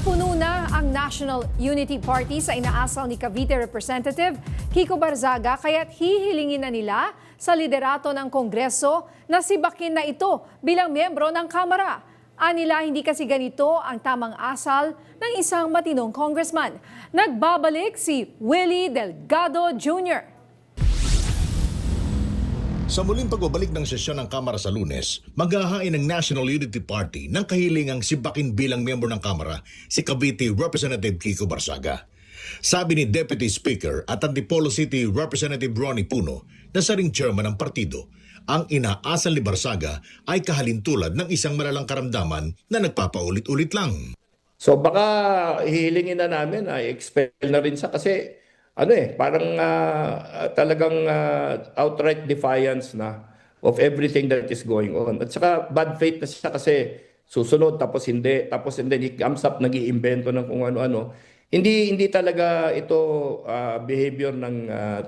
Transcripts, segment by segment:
Napuno na ang National Unity Party sa inaasal ni Cavite Representative Kiko Barzaga kaya't hihilingin na nila sa liderato ng Kongreso na sibakin na ito bilang miyembro ng Kamara. Anila hindi kasi ganito ang tamang asal ng isang matinong congressman. Nagbabalik si Willie Delgado Jr. Sa muling pagbabalik ng sesyon ng Kamara sa Lunes, maghahain ng National Unity Party ng kahilingang sibakin bilang miyembro ng Kamara si Cavite Representative Kiko Barzaga. Sabi ni Deputy Speaker at Antipolo City Representative Ronnie Puno na sa ring chairman ng partido, ang inaasal ni Barzaga ay kahalintulad ng isang malalang karamdaman na nagpapaulit-ulit lang. So baka hihilingin na namin ay expel na rin siya kasi parang talagang outright defiance na of everything that is going on. At saka bad faith na siya kasi susunod tapos hindi he comes up nag-iimbento ng kung ano-ano. Hindi talaga ito behavior ng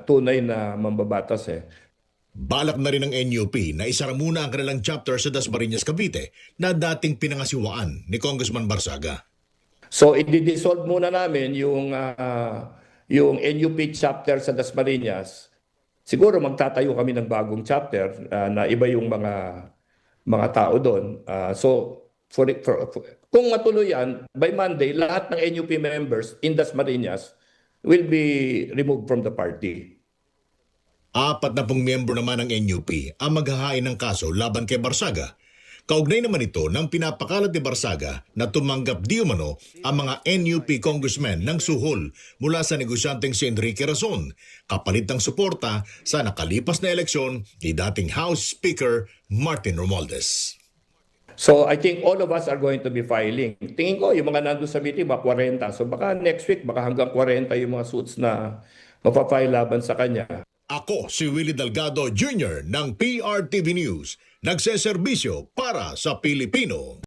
tunay na mambabatas eh. Balak na rin ng NUP na isara muna ang kanilang chapter sa Dasmariñas, Cavite na dating pinangasiwaan ni Congressman Barzaga. So i-dissolve muna namin yung NUP chapter sa Dasmariñas. Siguro magtatayo kami ng bagong chapter na iba yung mga tao doon. So kung matuloy yan, by Monday, lahat ng NUP members in Dasmariñas will be removed from the party. 40 miyembro naman ng NUP ang maghahain ng kaso laban kay Barzaga. Kaugnay naman ito ng pinapakalat ni Barzaga na tumanggap di umano ang mga NUP congressmen ng suhol mula sa negosyanteng si Enrique Razon, kapalit ng suporta sa nakalipas na eleksyon ni dating House Speaker Martin Romualdez. So I think all of us are going to be filing. Tingin ko yung mga nandun sa meeting, mga 40. So baka next week, baka hanggang 40 yung mga suits na mapafile laban sa kanya. Ako si Willie Delgado Jr. ng PRTV News, nagseserbisyo para sa Pilipino.